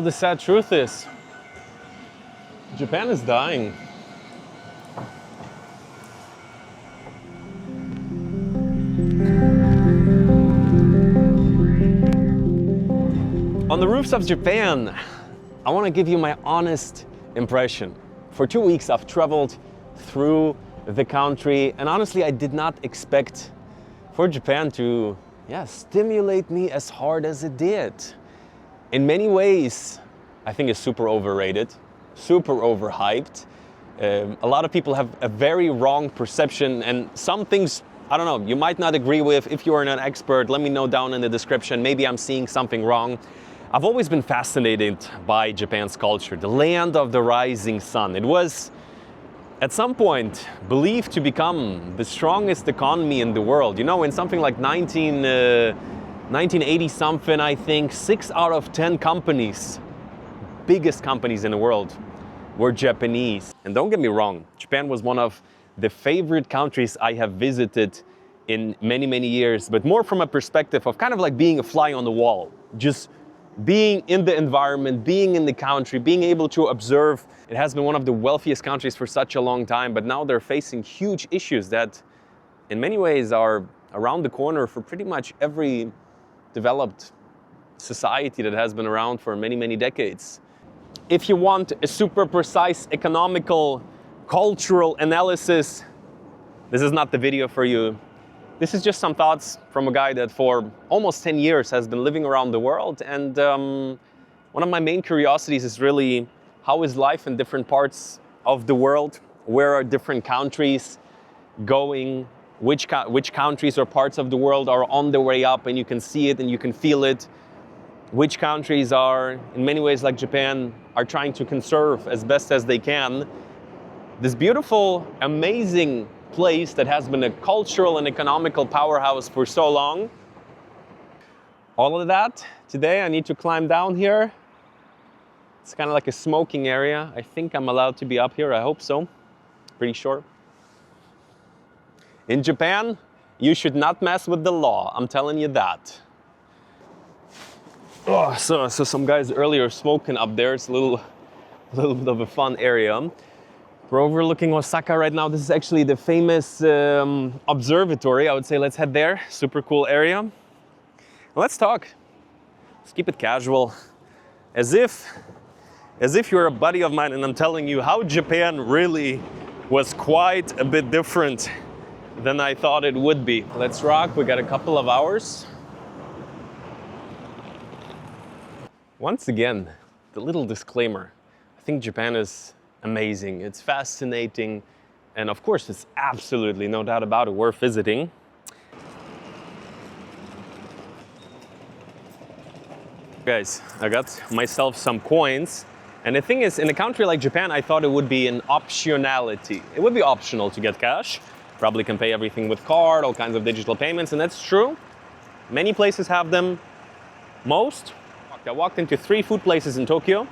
know, the sad truth is, Japan is dying. On the roofs of Japan, I want to give you my honest impression. For 2 weeks, I've traveled through the country, and honestly, I did not expect for Japan to, stimulate me as hard as it did. In many ways, I think it's super overrated, super overhyped. A lot of people have a very wrong perception, and some things, I don't know, you might not agree with. If you are an expert, let me know down in the description. Maybe I'm seeing something wrong. I've always been fascinated by Japan's culture, the land of the rising sun. It was, at some point, believed to become the strongest economy in the world. You know, in something like 1980 something, I think, 6 out of 10 companies, biggest companies in the world, were Japanese. And don't get me wrong, Japan was one of the favorite countries I have visited in many, many years, but more from a perspective of kind of like being a fly on the wall, just being in the environment, being in the country, being able to observe. It has been one of the wealthiest countries for such a long time, but now they're facing huge issues that in many ways are around the corner for pretty much every developed society that has been around for many, many decades. If you want a super precise economical, cultural analysis, this is not the video for you. This is just some thoughts from a guy that for almost 10 years has been living around the world. And one of my main curiosities is really, how is life in different parts of the world? Where are different countries going? Which countries or parts of the world are on their way up and you can see it and you can feel it? Which countries are, in many ways like Japan, are trying to conserve as best as they can this beautiful, amazing place that has been a cultural and economical powerhouse for so long. All of that, today I need to climb down here. It's kind of like a smoking area. I think I'm allowed to be up here, I hope so. Pretty sure. In Japan, you should not mess with the law, I'm telling you that. Oh, so some guys earlier smoking up there. It's a little bit of a fun area. We're overlooking Osaka right now. This is actually the famous observatory. I would say let's head there. Super cool area. Let's talk. Let's keep it casual. As if you're a buddy of mine and I'm telling you how Japan really was quite a bit different than I thought it would be. Let's rock. We got a couple of hours. Once again, the little disclaimer. I think Japan is amazing, it's fascinating, and of course it's absolutely, no doubt about it, worth visiting. Guys, I got myself some coins, and the thing is, in a country like Japan, I thought it would be an optionality. It would be optional to get cash. Probably can pay everything with card, all kinds of digital payments, and that's true. Many places have them. Most. I walked into 3 food places in Tokyo.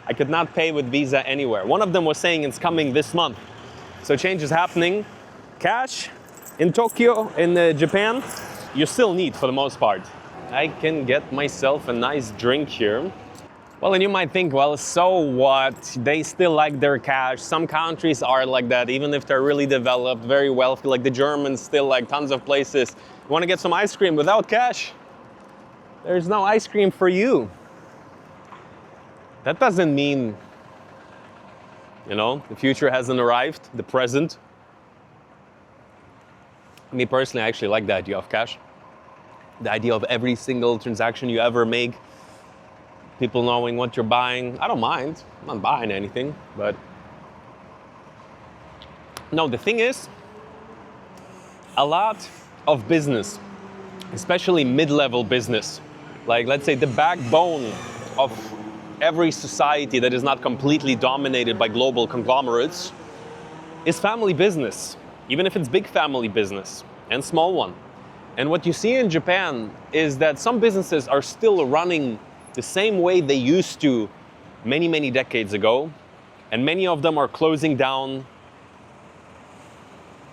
I could not pay with Visa anywhere. One of them was saying it's coming this month. So change is happening. Cash in Tokyo, in Japan, you still need for the most part. I can get myself a nice drink here. Well, and you might think, well, so what? They still like their cash. Some countries are like that, even if they're really developed, very wealthy, like the Germans still like tons of places. You want to get some ice cream without cash? There's no ice cream for you. That doesn't mean, the future hasn't arrived, the present. Me personally, I actually like the idea of cash. The idea of every single transaction you ever make, people knowing what you're buying. I don't mind, I'm not buying anything, but no, the thing is, a lot of business, especially mid-level business, like let's say the backbone of every society that is not completely dominated by global conglomerates, is family business, even if it's big family business and small one. And what you see in Japan is that some businesses are still running the same way they used to many, many decades ago, and many of them are closing down.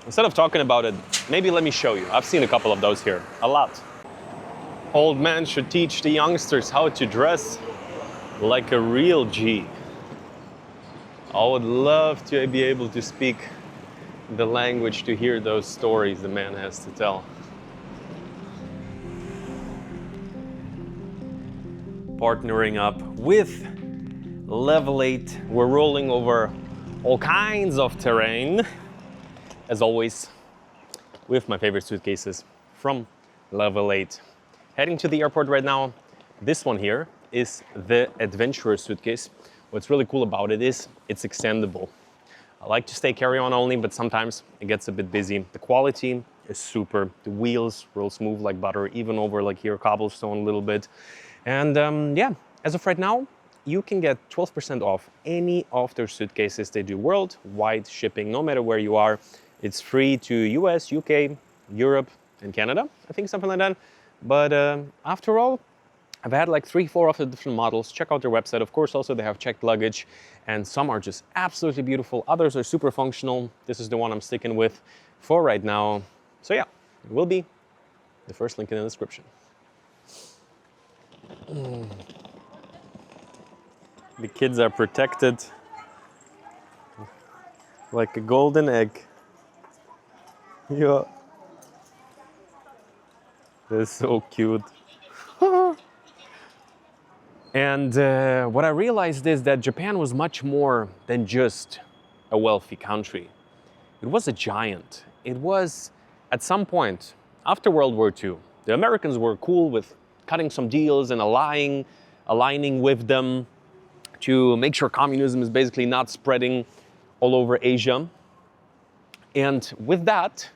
Instead of talking about it, maybe let me show you. I've seen a couple of those here, a lot. Old men should teach the youngsters how to dress. like a real G. I would love to be able to speak the language to hear those stories the man has to tell. Partnering up with Level 8, we're rolling over all kinds of terrain. As always, with my favorite suitcases from Level 8. Heading to the airport right now. This one here is the Adventurer suitcase. What's really cool about it is it's extendable. I like to stay carry-on only, but sometimes it gets a bit busy. The quality is super. The wheels roll smooth like butter, even over like here cobblestone a little bit. And yeah, as of right now, you can get 12% off any of their suitcases. They do worldwide shipping, no matter where you are. It's free to US, UK, Europe, and Canada, I think something like that. But after all, I've had like 3-4 of the different models. Check out their website. Of course, also they have checked luggage, and some are just absolutely beautiful. Others are super functional. This is the one I'm sticking with for right now. So yeah, it will be the first link in the description. The kids are protected like a golden egg. Yeah. They're so cute. And what I realized is that Japan was much more than just a wealthy country. It was a giant. It was, at some point, after World War II, the Americans were cool with cutting some deals and aligning with them to make sure communism is basically not spreading all over Asia. And with that,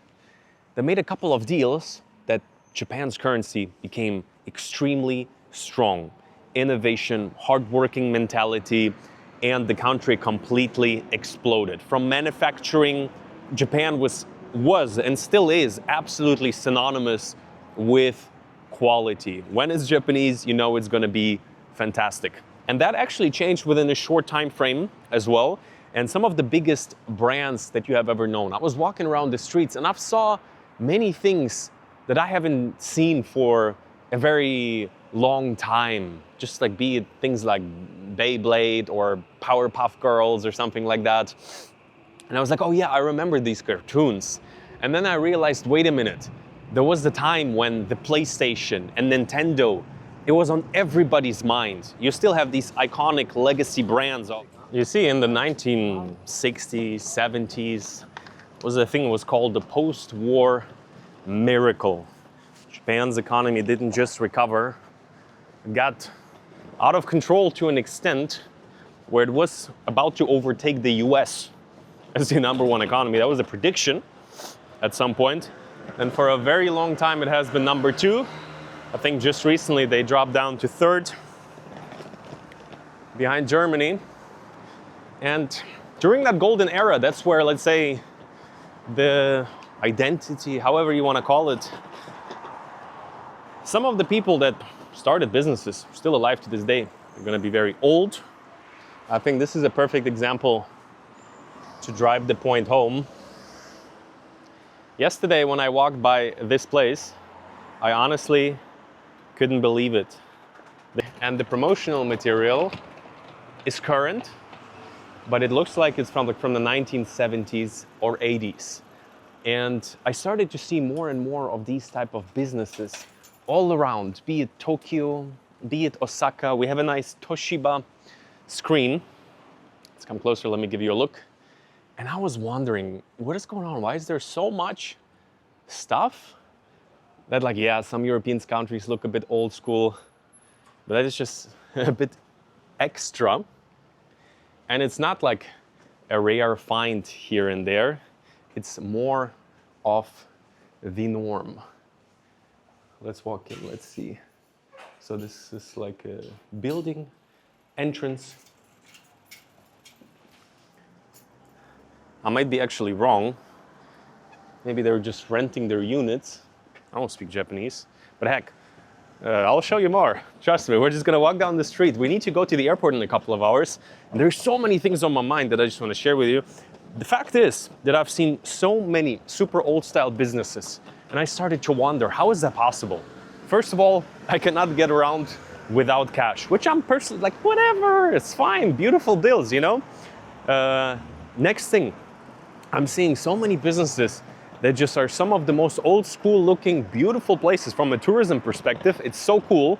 they made a couple of deals that Japan's currency became extremely strong. Innovation, hardworking mentality, and the country completely exploded. From manufacturing, Japan was and still is absolutely synonymous with quality. When it's Japanese, you know it's gonna be fantastic. And that actually changed within a short time frame as well. And some of the biggest brands that you have ever known. I was walking around the streets and I saw many things that I haven't seen for a very long time. Just like be it things like Beyblade or Powerpuff Girls or something like that. And I was like, oh yeah, I remember these cartoons. And then I realized, wait a minute, there was the time when the PlayStation and Nintendo, it was on everybody's mind. You still have these iconic legacy brands. You see, in the 1960s, 70s, was a thing that was called the post-war miracle. Japan's economy didn't just recover, it got out of control to an extent where it was about to overtake the US as the #1 economy. That was a prediction at some point. And for a very long time, it has been #2. I think just recently they dropped down to 3rd, behind Germany. And during that golden era, that's where, let's say, the identity, however you want to call it, some of the people that started businesses still alive to this day. They're going to be very old. I think this is a perfect example to drive the point home. Yesterday, when I walked by this place, I honestly couldn't believe it. And the promotional material is current, but it looks like it's from the 1970s or 80s. And I started to see more and more of these type of businesses all around, be it Tokyo, be it Osaka. We have a nice Toshiba screen. Let's come closer, let me give you a look. And I was wondering, what is going on? Why is there so much stuff that, like, yeah, some European countries look a bit old school, but that is just a bit extra. And it's not like a rare find here and there. It's more of the norm. Let's walk in, let's see. So this is like a building entrance. I might be actually wrong. Maybe they're just renting their units. I don't speak Japanese, but heck, I'll show you more. Trust me, we're just gonna walk down the street. We need to go to the airport in a couple of hours. And there's so many things on my mind that I just wanna share with you. The fact is that I've seen so many super old style businesses, and I started to wonder, how is that possible? First of all, I cannot get around without cash, which I'm personally like, whatever, it's fine, beautiful deals, you know? Next thing, I'm seeing so many businesses that just are some of the most old school looking, beautiful places from a tourism perspective. It's so cool.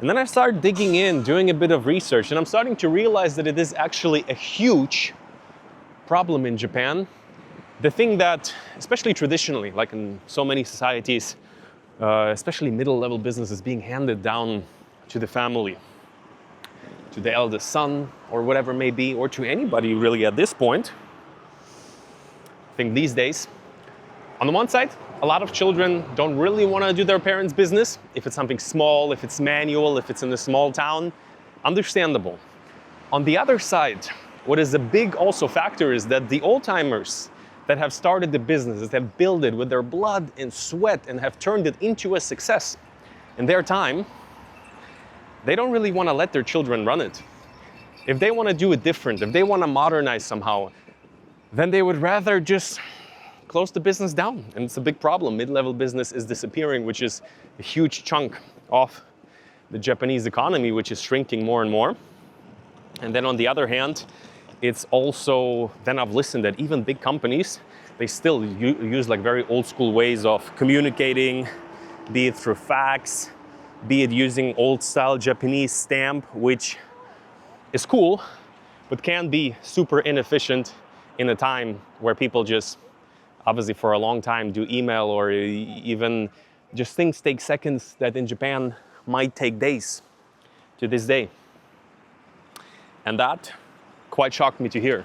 And then I started digging in, doing a bit of research, and I'm starting to realize that it is actually a huge problem in Japan. The thing that, especially traditionally, like in so many societies, especially middle-level business, is being handed down to the family, to the eldest son, or whatever it may be, or to anybody really at this point. I think these days, on the one side, a lot of children don't really want to do their parents' business. If it's something small, if it's manual, if it's in a small town, understandable. On the other side, what is a big also factor is that the old-timers that have started the business, that have built it with their blood and sweat and have turned it into a success in their time, they don't really want to let their children run it. If they want to do it different, if they want to modernize somehow, then they would rather just close the business down. And it's a big problem. Mid-level business is disappearing, which is a huge chunk of the Japanese economy, which is shrinking more and more. And then on the other hand, it's also, then I've listened that even big companies, they still use like very old school ways of communicating, be it through fax, be it using old style Japanese stamp, which is cool, but can be super inefficient in a time where people just, obviously for a long time, do email, or even just things take seconds that in Japan might take days to this day. And that quite shocked me to hear.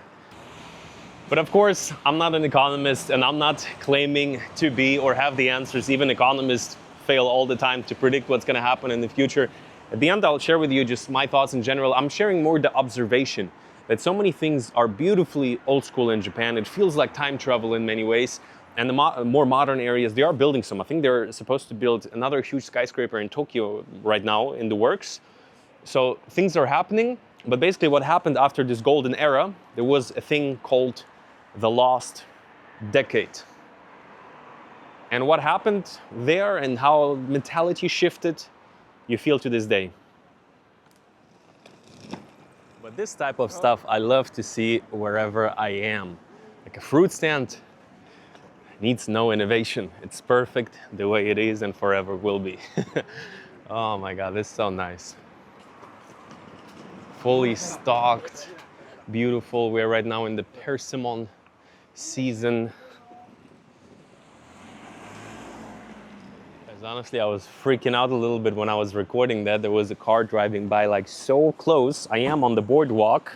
But of course, I'm not an economist, and I'm not claiming to be or have the answers. Even economists fail all the time to predict what's going to happen in the future. At the end, I'll share with you just my thoughts in general. I'm sharing more the observation that so many things are beautifully old school in Japan. It feels like time travel in many ways. And the more modern areas, they are building some. I think they're supposed to build another huge skyscraper in Tokyo right now in the works. So things are happening. But basically what happened after this golden era, there was a thing called the lost decade. And what happened there and how mentality shifted, you feel to this day. But this type of stuff I love to see wherever I am. Like a fruit stand needs no innovation. It's perfect the way it is and forever will be. Oh my God, this is so nice. Fully stocked, beautiful. We're right now in the persimmon season. Guys, honestly, I was freaking out a little bit when I was recording that. There was a car driving by like so close. I am on the boardwalk.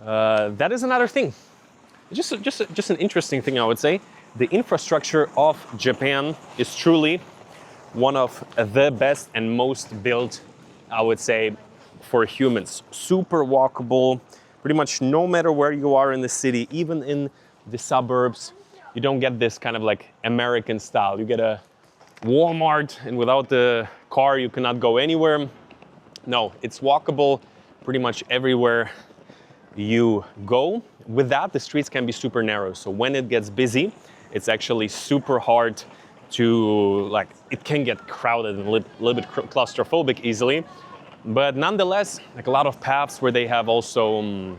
That is another thing. Just an interesting thing, I would say. The infrastructure of Japan is truly one of the best and most built, I would say, for humans. Super walkable, pretty much no matter where you are in the city, even in the suburbs, you don't get this kind of like American style. You get a Walmart and without the car you cannot go anywhere. No, it's walkable pretty much everywhere you go. With that, the streets can be super narrow. So when it gets busy, it's actually super hard to, like, it can get crowded and a little bit claustrophobic easily. But nonetheless, like a lot of paths where they have also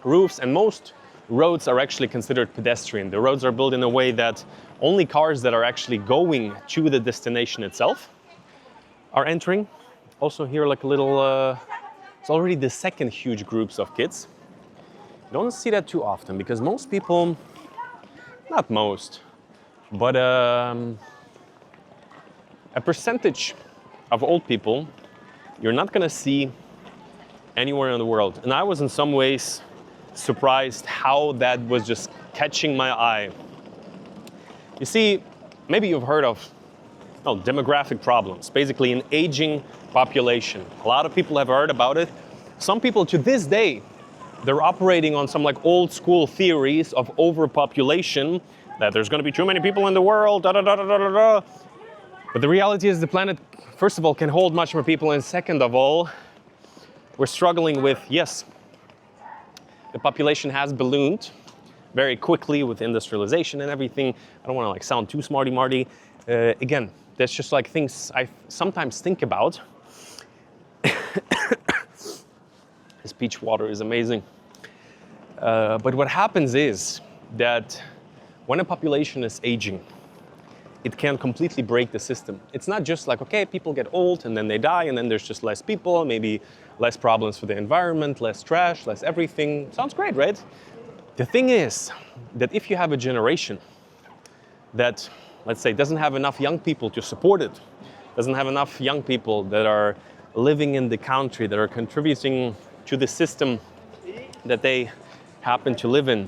roofs, and most roads are actually considered pedestrian. The roads are built in a way that only cars that are actually going to the destination itself are entering. Also here, like a little, it's already the second huge groups of kids. You don't see that too often because most people, not most, but a percentage of old people you're not gonna see anywhere in the world. And I was in some ways surprised how that was just catching my eye. You see, maybe you've heard of demographic problems, basically an aging population. A lot of people have heard about it. Some people to this day, they're operating on some like old school theories of overpopulation, that there's gonna be too many people in the world, da da da da da da. But the reality is the planet, first of all, can hold much more people, and second of all, we're struggling with, yes, the population has ballooned very quickly with industrialization and everything. I don't want to like sound too smarty-marty. Again, that's just like things I sometimes think about. This peach water is amazing. But what happens is that when a population is aging, it can completely break the system. It's not just like, okay, people get old and then they die and then there's just less people, maybe less problems for the environment, less trash, less everything. Sounds great, right? The thing is that if you have a generation that, let's say, doesn't have enough young people to support it, doesn't have enough young people that are living in the country, that are contributing to the system that they happen to live in.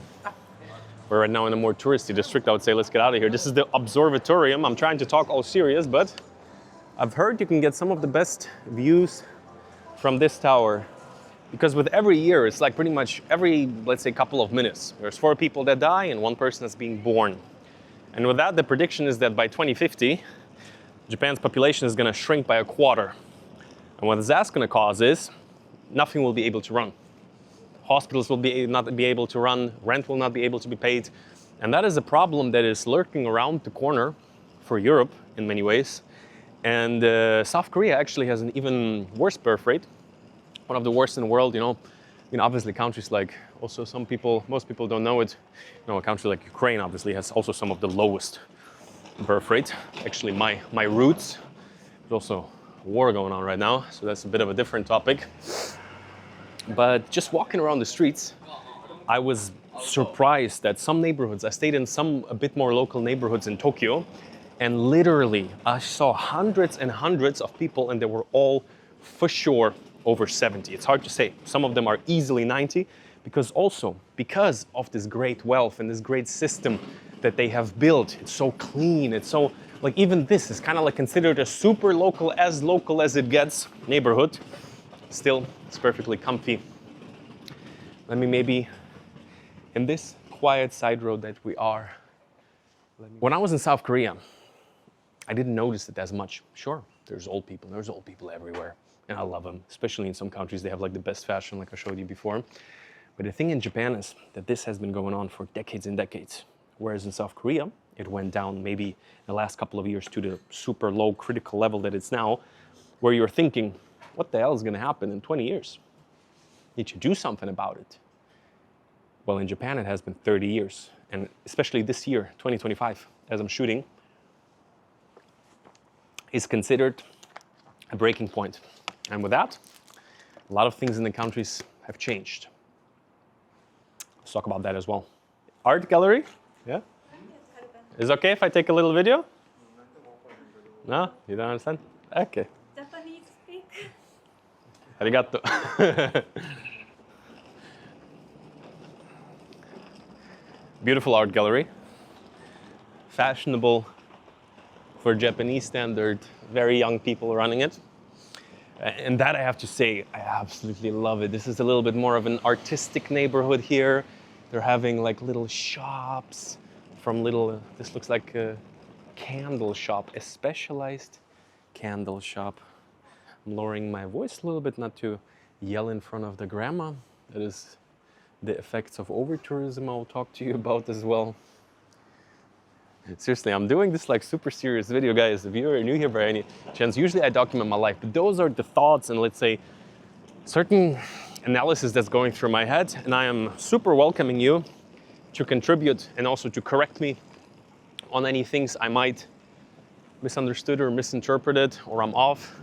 We're right now in a more touristy district. I would say let's get out of here. This is the Observatorium. I'm trying to talk all serious, but I've heard you can get some of the best views from this tower, because with every year, it's like pretty much every, let's say, couple of minutes, there's 4 people that die and 1 person that's being born. And with that, the prediction is that by 2050, Japan's population is going to shrink by 1/4. And what that's going to cause is nothing will be able to run. Hospitals will not be able to run, rent will not be able to be paid. And that is a problem that is lurking around the corner for Europe in many ways. And South Korea actually has an even worse birth rate, one of the worst in the world. Obviously countries like, also most people don't know it. A country like Ukraine obviously has also some of the lowest birth rate. Actually, my roots, there's also a war going on right now, so that's a bit of a different topic. But just walking around the streets, I was surprised that some neighborhoods, I stayed in some a bit more local neighborhoods in Tokyo, and literally I saw hundreds and hundreds of people, and they were all for sure over 70. It's hard to say. Some of them are easily 90, because of this great wealth and this great system that they have built. It's so clean, it's so, like, even this is kind of like considered a super local as it gets neighborhood. Still, it's perfectly comfy. Let me maybe, in this quiet side road that we are, when I was in South Korea, I didn't notice it as much. Sure, there's old people everywhere, and I love them, especially in some countries. They have like the best fashion, like I showed you before. But the thing in Japan is that this has been going on for decades and decades. Whereas in South Korea, it went down maybe in the last couple of years to the super low critical level that it's now, where you're thinking, what the hell is going to happen in 20 years? Need to do something about it. Well, in Japan, it has been 30 years. And especially this year, 2025, as I'm shooting, is considered a breaking point. And with that, a lot of things in the countries have changed. Let's talk about that as well. Art gallery? Yeah? Is it okay if I take a little video? No? You don't understand? Okay. Japanese speak. Arigato. Beautiful art gallery. Fashionable for Japanese standard, very young people running it. And that, I have to say, I absolutely love it. This is a little bit more of an artistic neighborhood here. They're having like little shops from this looks like a candle shop, a specialized candle shop. I'm lowering my voice a little bit, not to yell in front of the grandma. That is the effects of overtourism I'll talk to you about as well. Seriously, I'm doing this like super serious video, guys. If you're new here by any chance, usually I document my life, but those are the thoughts and, let's say, certain analysis that's going through my head, and I am super welcoming you to contribute and also to correct me on any things I might misunderstood or misinterpreted, or I'm off.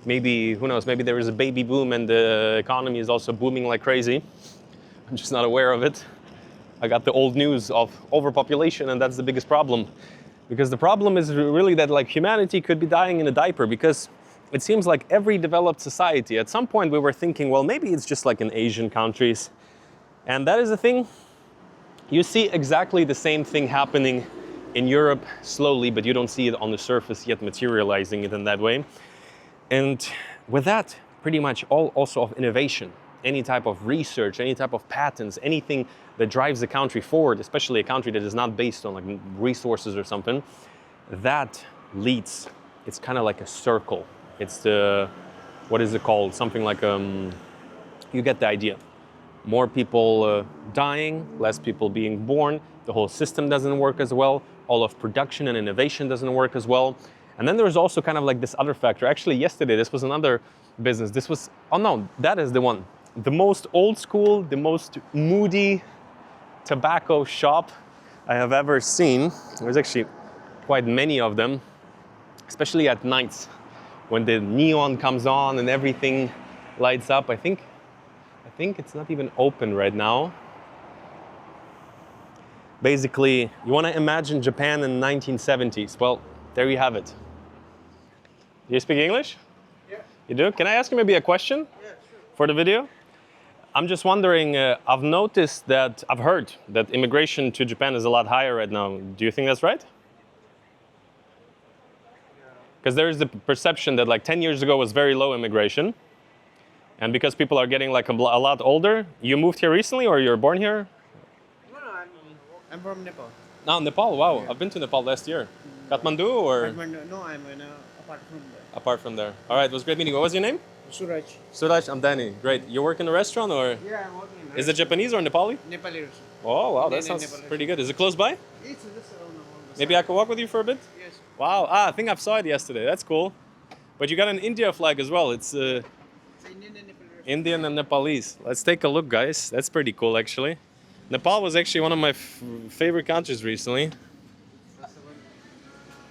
Maybe, who knows, maybe there is a baby boom and the economy is also booming like crazy. I'm just not aware of it. I got the old news of overpopulation, and that's the biggest problem. Because the problem is really that like humanity could be dying in a diaper, because it seems like every developed society, at some point we were thinking, well, maybe it's just like in Asian countries. And that is the thing. You see exactly the same thing happening in Europe slowly, but you don't see it on the surface yet materializing it in that way. And with that, pretty much all also of innovation, any type of research, any type of patents, anything that drives the country forward, especially a country that is not based on like resources or something, that leads, it's kind of like a circle. It's the, what is it called? Something like, you get the idea. More people dying, less people being born, the whole system doesn't work as well, all of production and innovation doesn't work as well. And then there's also kind of like this other factor. Actually, yesterday, this was another business. This was, oh no, that is the one. The most old school, the most moody tobacco shop I have ever seen. There's actually quite many of them, especially at nights when the neon comes on and everything lights up. I think it's not even open right now. Basically, you want to imagine Japan in the 1970s. Well, there you have it. Do you speak English? Yeah. You do? Can I ask you maybe a question? Yeah, sure. For the video? I'm just wondering, I've noticed that, I've heard that immigration to Japan is a lot higher right now. Do you think that's right? Because there is the perception that like 10 years ago was very low immigration. And because people are getting like a lot older, you moved here recently or you're born here? No, I'm from Nepal. No, Nepal, wow. Yeah. I've been to Nepal last year. Kathmandu or? No, I'm apart from there. Apart from there. All right, it was great meeting you. What was your name? Suraj. Suraj, I'm Danny. Great. You work in a restaurant or? Yeah, I'm working in Is it Japanese or Nepali? Nepali. Oh, wow, that Indian sounds Nepali. pretty good. Is it close by? It's just around the Maybe I could walk with you for a bit? Yes. Wow, I think I saw it yesterday. That's cool. But you got an India flag as well. It's It's Indian and Nepali. Indian and Nepalese. Let's take a look, guys. That's pretty cool, actually. Nepal was actually one of my favorite countries recently.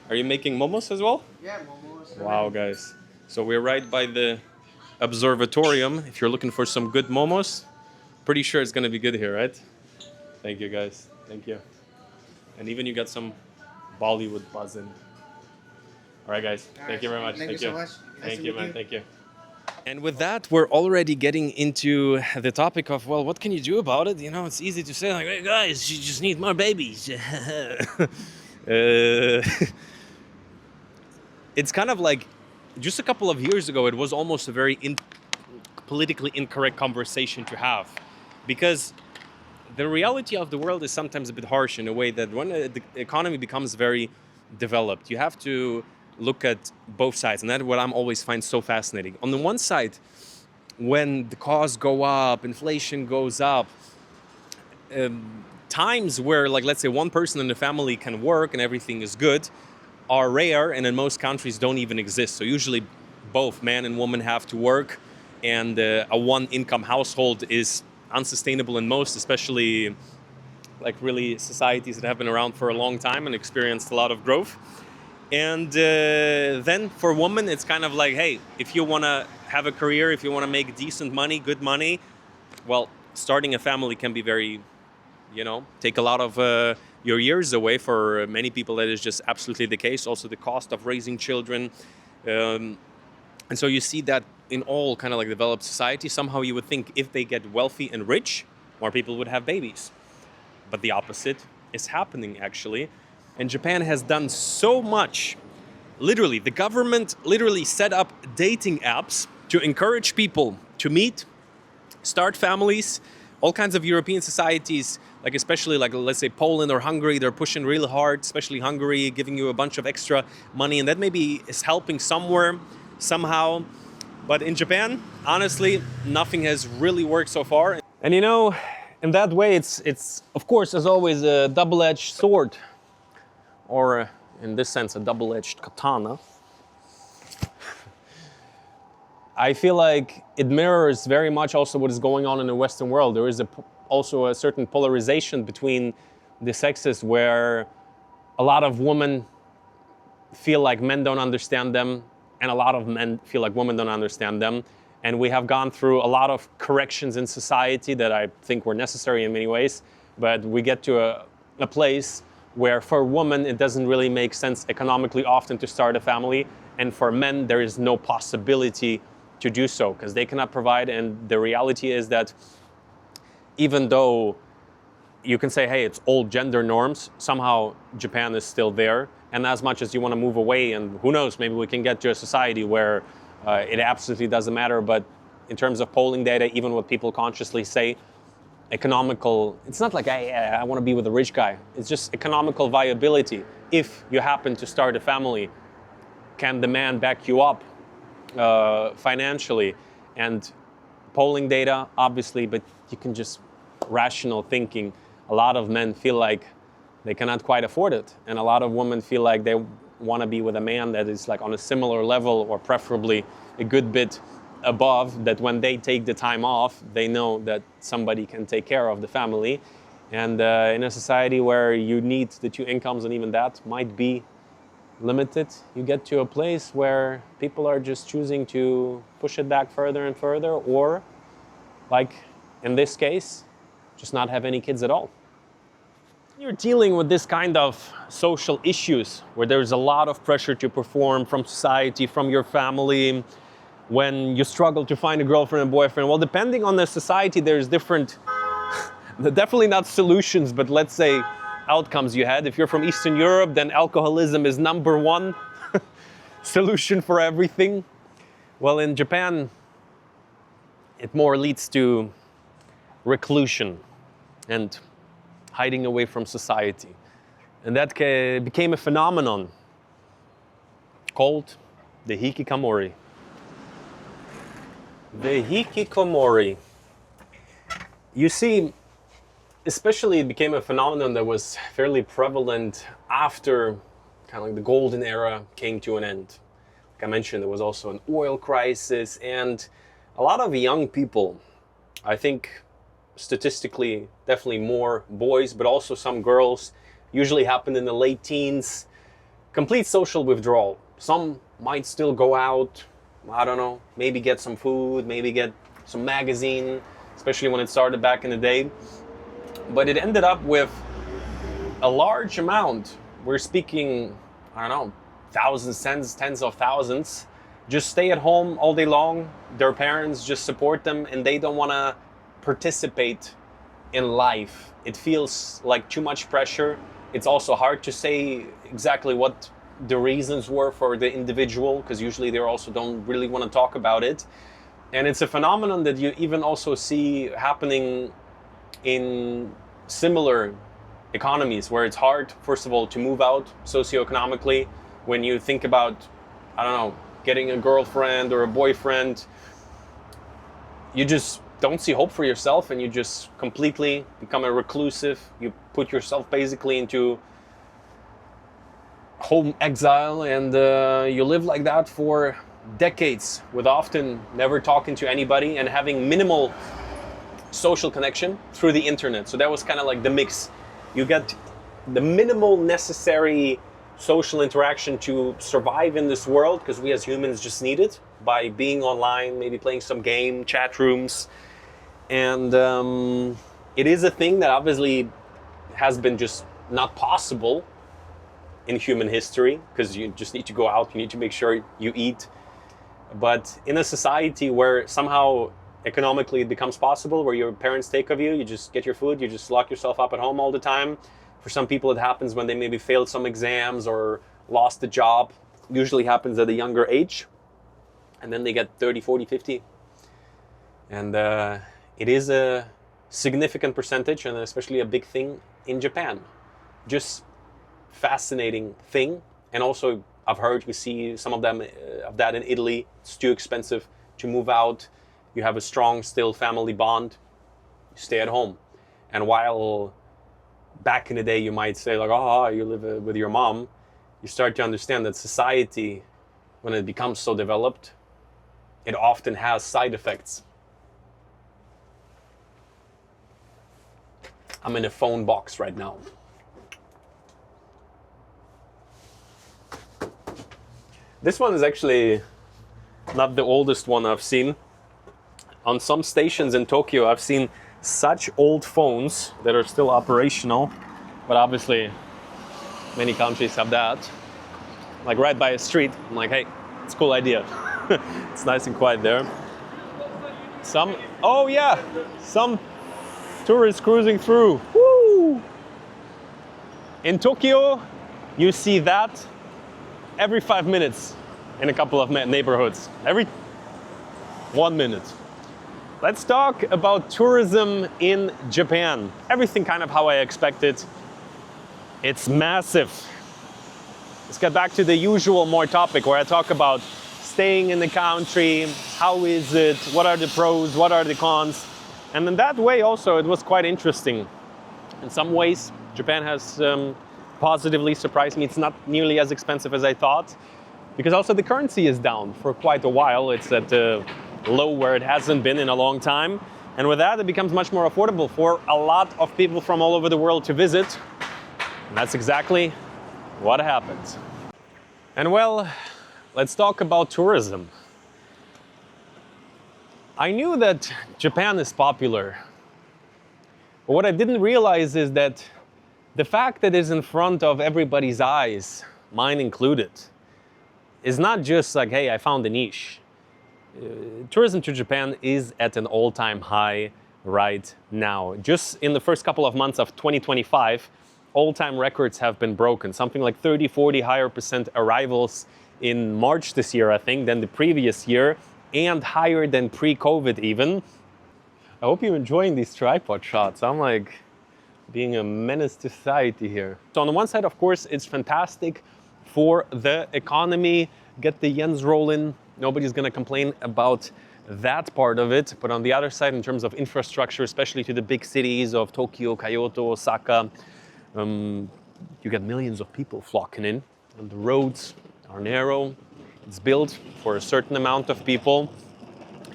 Are you making momos as well? Yeah, momos. Wow, guys. So we're right by the observatorium. If you're looking for some good momos, pretty sure it's gonna be good here, right? Thank you, guys. Thank you. And even you got some Bollywood buzzing. All right, guys. Thank you very much. Thank you so much. Thank you, man. Thank you. And with that, we're already getting into the topic of, well, what can you do about it? You know, it's easy to say, like, hey, guys, you just need more babies. It's kind of like, just a couple of years ago, it was almost a very politically incorrect conversation to have. Because the reality of the world is sometimes a bit harsh in a way that when the economy becomes very developed, you have to look at both sides. And that's what I'm always find so fascinating. On the one side, when the costs go up, inflation goes up, times where, like, let's say one person in the family can work and everything is good are rare, and in most countries don't even exist. So usually both man and woman have to work, and a one-income household is unsustainable in most, especially like really societies that have been around for a long time and experienced a lot of growth. And then for women, it's kind of like, hey, if you want to have a career, if you want to make decent money, good money, well, starting a family can be very, take a lot of your years away. For many people, that is just absolutely the case. Also, the cost of raising children. And so you see that in all kind of like developed society. Somehow you would think if they get wealthy and rich, more people would have babies. But the opposite is happening, actually. And Japan has done so much. Literally, the government literally set up dating apps to encourage people to meet, start families. All kinds of European societies, like especially like, let's say Poland or Hungary, they're pushing really hard, especially Hungary, giving you a bunch of extra money. And that maybe is helping somewhere, somehow. But in Japan, honestly, nothing has really worked so far. And in that way, it's of course, as always, a double-edged sword. Or in this sense, a double-edged katana. I feel like it mirrors very much also what is going on in the Western world. There is also a certain polarization between the sexes where a lot of women feel like men don't understand them, and a lot of men feel like women don't understand them. And we have gone through a lot of corrections in society that I think were necessary in many ways, but we get to a place where for women it doesn't really make sense economically often to start a family, and for men there is no possibility to do so because they cannot provide. And the reality is that even though you can say, hey, it's old gender norms, somehow Japan is still there. And as much as you want to move away, and who knows, maybe we can get to a society where it absolutely doesn't matter. But in terms of polling data, even what people consciously say, economical, it's not like, hey, I want to be with a rich guy. It's just economical viability. If you happen to start a family, can the man back you up financially? And polling data, obviously, but you can just rational thinking. A lot of men feel like they cannot quite afford it. And a lot of women feel like they want to be with a man that is like on a similar level, or preferably a good bit above, that when they take the time off, they know that somebody can take care of the family. And in a society where you need the two incomes, and even that might be limited, you get to a place where people are just choosing to push it back further and further, or like in this case, just not have any kids at all. You're dealing with this kind of social issues where there's a lot of pressure to perform from society, from your family, when you struggle to find a girlfriend and boyfriend. Well, depending on the society, there's different, definitely not solutions, but let's say outcomes you had. If you're from Eastern Europe, then alcoholism is number one solution for everything. Well, in Japan, it more leads to reclusion and hiding away from society. And that became a phenomenon called the Hikikomori. The Hikikomori. You see, especially it became a phenomenon that was fairly prevalent after kind of like the golden era came to an end. Like I mentioned, there was also an oil crisis, and a lot of young people, I think statistically definitely more boys, but also some girls, usually happened in the late teens, complete social withdrawal. Some might still go out, I don't know, maybe get some food, maybe get some magazine, especially when it started back in the day. But it ended up with a large amount. We're speaking, I don't know, thousands, tens of thousands, just stay at home all day long. Their parents just support them, and they don't want to participate in life. It feels like too much pressure. It's also hard to say exactly what the reasons were for the individual, because usually they also don't really want to talk about it. And it's a phenomenon that you even also see happening in similar economies, where it's hard, first of all, to move out socioeconomically. When you think about, I don't know, getting a girlfriend or a boyfriend, you just don't see hope for yourself, and you just completely become a reclusive. You put yourself basically into home exile, and you live like that for decades, with often never talking to anybody and having minimal social connection through the internet. So that was kind of like the mix. You get the minimal necessary social interaction to survive in this world, because we as humans just need it, by being online, maybe playing some game, chat rooms. And it is a thing that obviously has been just not possible in human history, because you just need to go out, you need to make sure you eat. But in a society where somehow economically it becomes possible, where your parents take of you, you just get your food, you just lock yourself up at home all the time. For some people it happens when they maybe failed some exams or lost a job. Usually happens at a younger age, and then they get 30, 40, 50. And it is a significant percentage, and especially a big thing in Japan. Just fascinating thing. And also I've heard, we see some of them of that in Italy. It's too expensive to move out. You have a strong still family bond, you stay at home. And while back in the day you might say like, oh, you live with your mom, you start to understand that society, when it becomes so developed, it often has side effects. I'm in a phone box right now. This one is actually not the oldest one I've seen. On some stations in Tokyo, I've seen such old phones that are still operational, but obviously many countries have that. Like right by a street, I'm like, hey, it's a cool idea. It's nice and quiet there. Some tourists cruising through. Woo! In Tokyo, you see that every 5 minutes in a couple of neighborhoods. Every 1 minute. Let's talk about tourism in Japan. Everything kind of how I expected. It's massive. Let's get back to the usual more topic where I talk about staying in the country, how is it, what are the pros, what are the cons. And in that way also it was quite interesting. In some ways, Japan has positively surprised me. It's not nearly as expensive as I thought, because also the currency is down for quite a while. It's at a low where it hasn't been in a long time. And with that, it becomes much more affordable for a lot of people from all over the world to visit. And that's exactly what happens. And well, let's talk about tourism. I knew that Japan is popular, but what I didn't realize is that the fact that it's in front of everybody's eyes, mine included, is not just like, hey, I found a niche. Tourism to Japan is at an all-time high right now. Just in the first couple of months of 2025, all-time records have been broken. Something like 30-40 higher percent arrivals in March this year, I think, than the previous year, and higher than pre-COVID even. I hope you're enjoying these tripod shots. I'm like being a menace to society here. So on the one side, of course, it's fantastic for the economy, get the yens rolling. Nobody's gonna complain about that part of it. But on the other side, in terms of infrastructure, especially to the big cities of Tokyo, Kyoto, Osaka, you get millions of people flocking in, and the roads are narrow. It's built for a certain amount of people,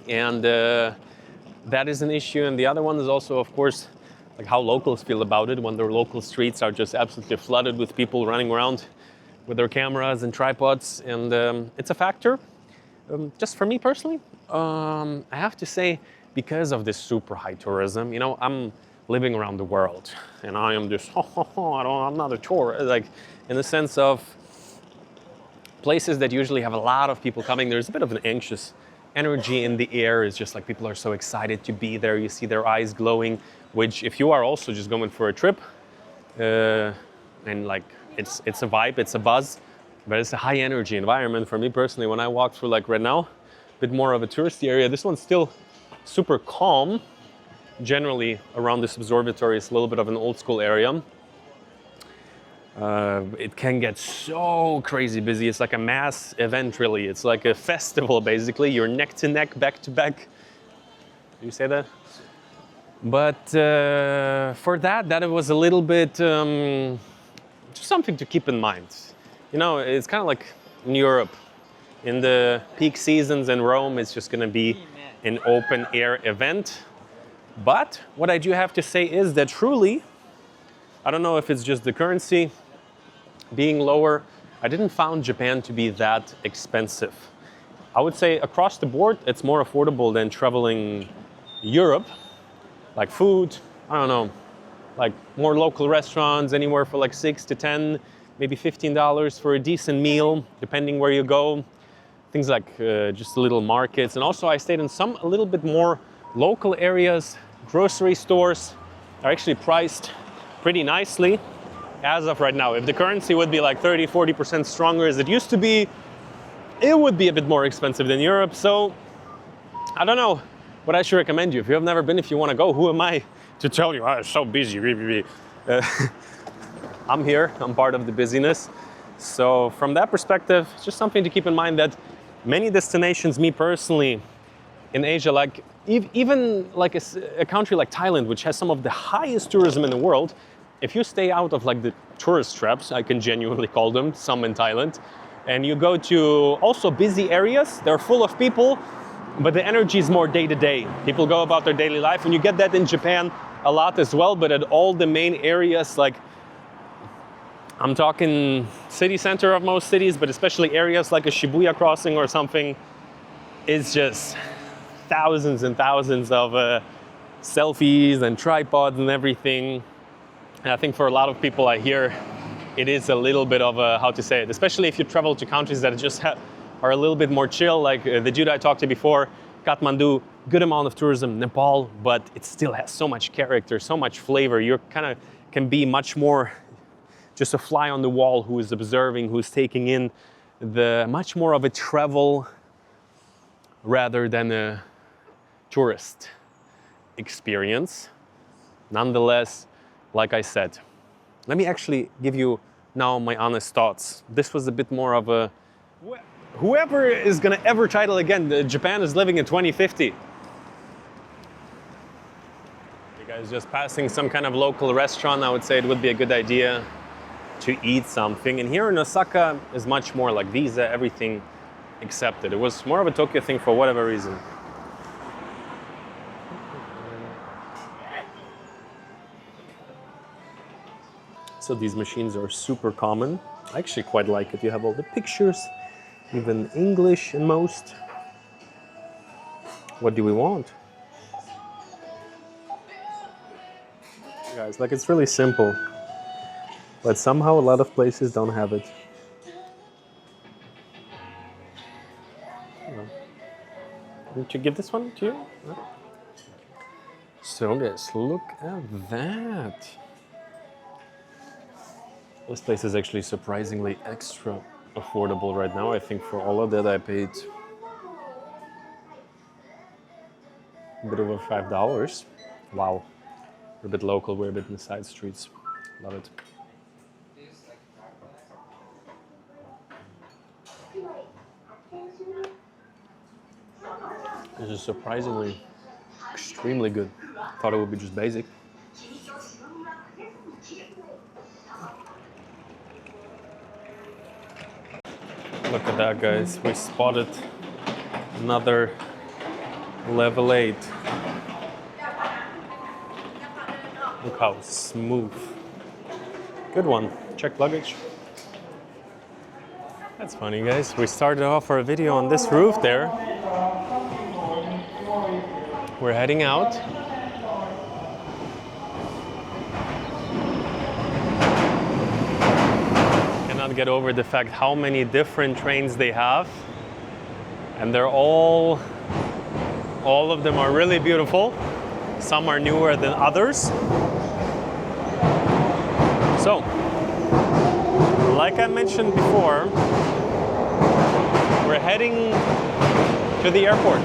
and that is an issue. And the other one is also, of course, like how locals feel about it when their local streets are just absolutely flooded with people running around with their cameras and tripods, and it's a factor. Just for me personally, I have to say, because of this super high tourism, you know, I'm living around the world, and I am just, I'm not a tourist, like in the sense of places that usually have a lot of people coming, there's a bit of an anxious energy in the air. It's just like people are so excited to be there. You see their eyes glowing, which if you are also just going for a trip, and like it's a vibe, it's a buzz, but it's a high energy environment. For me personally, when I walk through like right now, a bit more of a touristy area, this one's still super calm. Generally around this observatory is a little bit of an old school area. It can get so crazy busy. It's like a mass event, really. It's like a festival, basically. You're neck to neck, back to back. Do you say that? But for that it was a little bit just something to keep in mind. You know, it's kind of like in Europe. In the peak seasons in Rome, it's just going to be an open air event. But what I do have to say is that truly, I don't know if it's just the currency being lower, I didn't find Japan to be that expensive. I would say across the board, it's more affordable than traveling Europe. Like food, I don't know, like more local restaurants, anywhere for like $6 to $10, maybe $15 for a decent meal, depending where you go. Things like just little markets. And also I stayed in some a little bit more local areas. Grocery stores are actually priced pretty nicely as of right now. If the currency would be like 30-40% stronger as it used to be, it would be a bit more expensive than Europe. So I don't know what I should recommend you. If you have never been, if you want to go, who am I to tell you, it's so busy. I'm here, I'm part of the busyness. So from that perspective, it's just something to keep in mind that many destinations, me personally, in Asia, like even like a country like Thailand, which has some of the highest tourism in the world, if you stay out of like the tourist traps, I can genuinely call them, some in Thailand, and you go to also busy areas, they're full of people, but the energy is more day to day. People go about their daily life, and you get that in Japan a lot as well, but at all the main areas, like I'm talking city center of most cities, but especially areas like a Shibuya crossing or something, it's just thousands and thousands of selfies and tripods and everything. And I think for a lot of people I hear, it is a little bit of a, how to say it, especially if you travel to countries that just are a little bit more chill, like the dude I talked to before, Kathmandu, good amount of tourism, Nepal, but it still has so much character, so much flavor. You kind of can be much more just a fly on the wall who is observing, who's taking in the much more of a travel rather than a tourist experience. Nonetheless, like I said, let me actually give you now my honest thoughts. This was a bit more of a, whoever is gonna ever title again, Japan is living in 2050. You guys just passing some kind of local restaurant, I would say it would be a good idea to eat something. And here in Osaka is much more like visa, everything accepted. It was more of a Tokyo thing for whatever reason. So these machines are super common. I actually quite like it. You have all the pictures, even English in most. What do we want? Guys, like it's really simple, but somehow a lot of places don't have it. Didn't you give this one to you? No? So guys, look at that. This place is actually surprisingly extra affordable right now. I think for all of that I paid a bit over $5. Wow. We're a bit local, we're a bit in the side streets. Love it. This is surprisingly extremely good. Thought it would be just basic. Look at that, guys. We spotted another level 8. Look how smooth. Good one. Check luggage. That's funny, guys. We started off our video on this roof there. We're heading out. Cannot get over the fact how many different trains they have. And they're all of them are really beautiful. Some are newer than others. So, like I mentioned before, we're heading to the airport.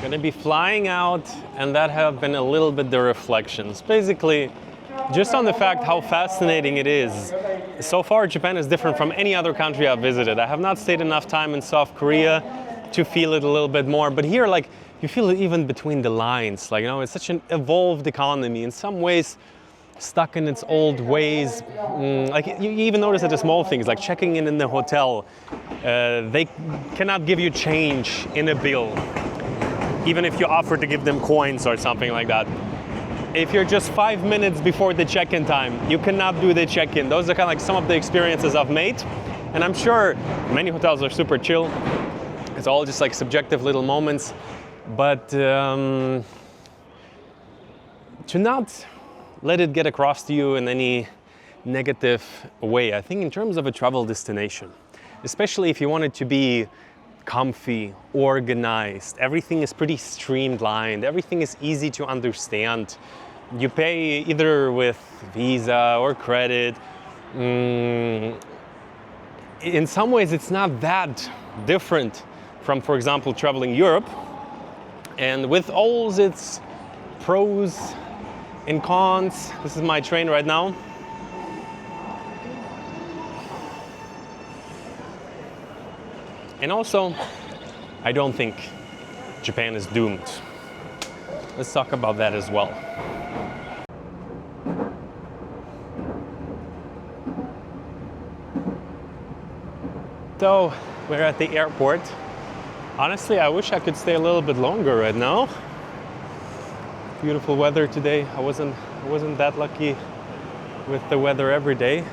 Gonna be flying out, and that have been a little bit the reflections. Basically, just on the fact how fascinating it is. So far, Japan is different from any other country I've visited. I have not stayed enough time in South Korea to feel it a little bit more, but here, like, you feel it even between the lines. Like, you know, it's such an evolved economy. In some ways, stuck in its old ways. Like, you even notice at the small things, like checking in the hotel. They cannot give you change in a bill, even if you offer to give them coins or something like that. If you're just 5 minutes before the check-in time, you cannot do the check-in. Those are kind of like some of the experiences I've made. And I'm sure many hotels are super chill. It's all just like subjective little moments. But to not let it get across to you in any negative way. I think in terms of a travel destination, especially if you want it to be comfy, organized, everything is pretty streamlined, everything is easy to understand. You pay either with Visa or credit. In some ways, it's not that different from, for example, traveling Europe. And with all its pros and cons, this is my train right now. And also, I don't think Japan is doomed. Let's talk about that as well. So, we're at the airport. Honestly, I wish I could stay a little bit longer right now. Beautiful weather today. I wasn't that lucky with the weather every day.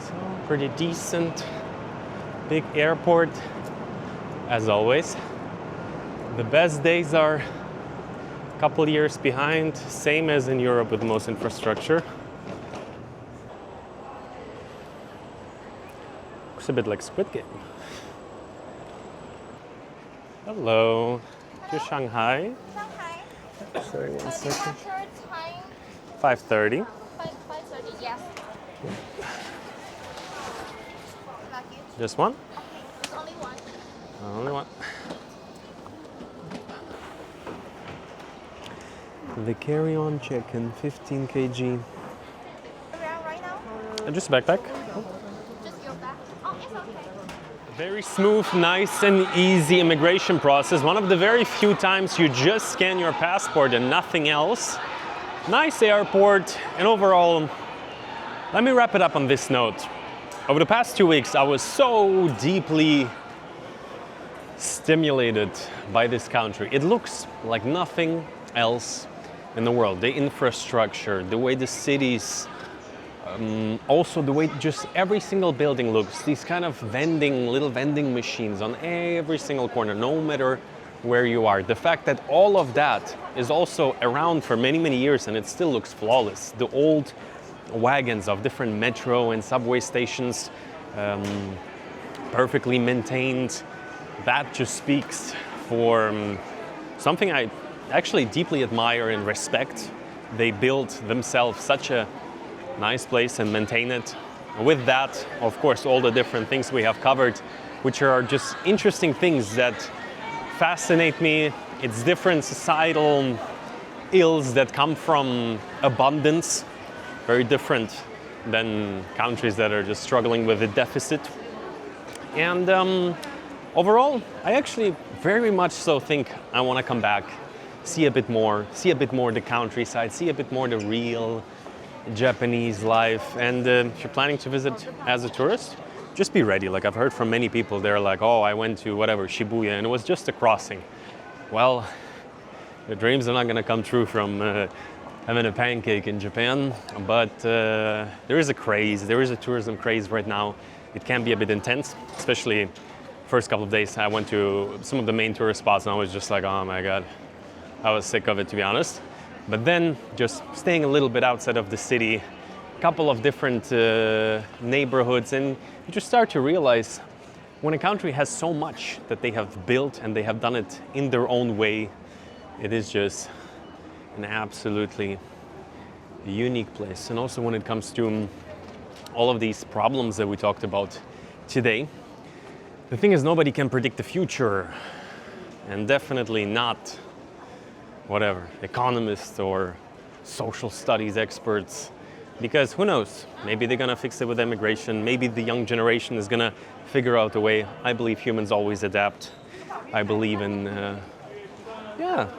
So, pretty decent. Big airport, as always. The best days are a couple years behind, same as in Europe with most infrastructure. Looks a bit like Squid Game. Hello. To Shanghai. Shanghai. Sorry, one second. Time 5:30. 5:30. Yes. Lucky. Just one? There's only one. Only one. The carry-on check-in, 15 kg. Around right now? Just a backpack. Just your back. Oh, it's okay. Very smooth, nice and easy immigration process. One of the very few times you just scan your passport and nothing else. Nice airport, and overall Let me wrap it up on this note. Over the past 2 weeks, I was so deeply stimulated by this country. It looks like nothing else in the world. The infrastructure, the way the cities, also the way just every single building looks. These kind of little vending machines on every single corner, no matter where you are. The fact that all of that is also around for many, many years and it still looks flawless. The old wagons of different metro and subway stations, perfectly maintained. That just speaks for something I actually deeply admire and respect. They built themselves such a nice place and maintain it. With that, of course, all the different things we have covered, which are just interesting things that fascinate me. It's different societal ills that come from abundance, very different than countries that are just struggling with a deficit. And overall, I actually very much so think I want to come back, see a bit more the countryside, see a bit more the real Japanese life. And if you're planning to visit as a tourist, just be ready. Like I've heard from many people, they're like, oh, I went to whatever, Shibuya, and it was just a crossing. Well, the dreams are not going to come true from having a pancake in Japan, but there is a craze, there is a tourism craze right now. It can be a bit intense, especially first couple of days. I went to some of the main tourist spots and I was just like, oh my God, I was sick of it, to be honest. But then just staying a little bit outside of the city, a couple of different neighborhoods, and you just start to realize when a country has so much that they have built and they have done it in their own way, it is just an absolutely unique place. And also when it comes to all of these problems that we talked about today, the thing is nobody can predict the future, and definitely not whatever, economists or social studies experts, because who knows, maybe they're gonna fix it with immigration, maybe the young generation is gonna figure out a way. I believe humans always adapt. I believe in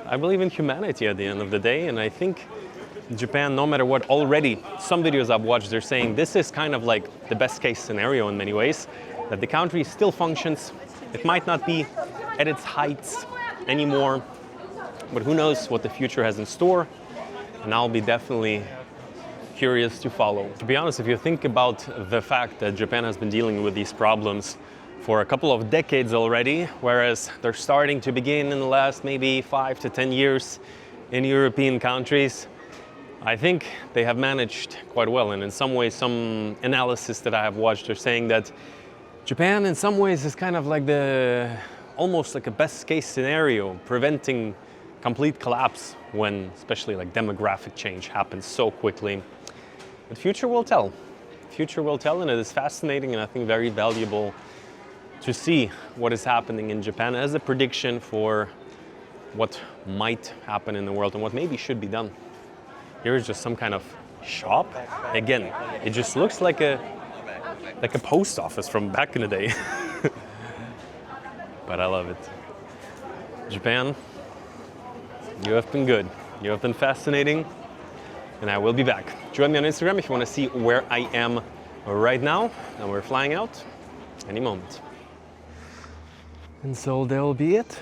I believe in humanity at the end of the day, and I think Japan, no matter what, already some videos I've watched, they're saying this is kind of like the best case scenario in many ways, that the country still functions. It might not be at its heights anymore, but who knows what the future has in store, and I'll be definitely curious to follow. To be honest, if you think about the fact that Japan has been dealing with these problems for a couple of decades already, whereas they're starting to begin in the last maybe 5 to 10 years in European countries, I think they have managed quite well. And in some ways, some analysis that I have watched are saying that Japan in some ways is kind of like almost like a best case scenario, preventing complete collapse when especially like demographic change happens so quickly. But future will tell. Future will tell, and it is fascinating and I think very valuable to see what is happening in Japan as a prediction for what might happen in the world and what maybe should be done. Here is just some kind of shop. Again, it just looks like a post office from back in the day. But I love it. Japan, you have been good. You have been fascinating, and I will be back. Join me on Instagram if you want to see where I am right now, and we're flying out any moment. And so there will be it.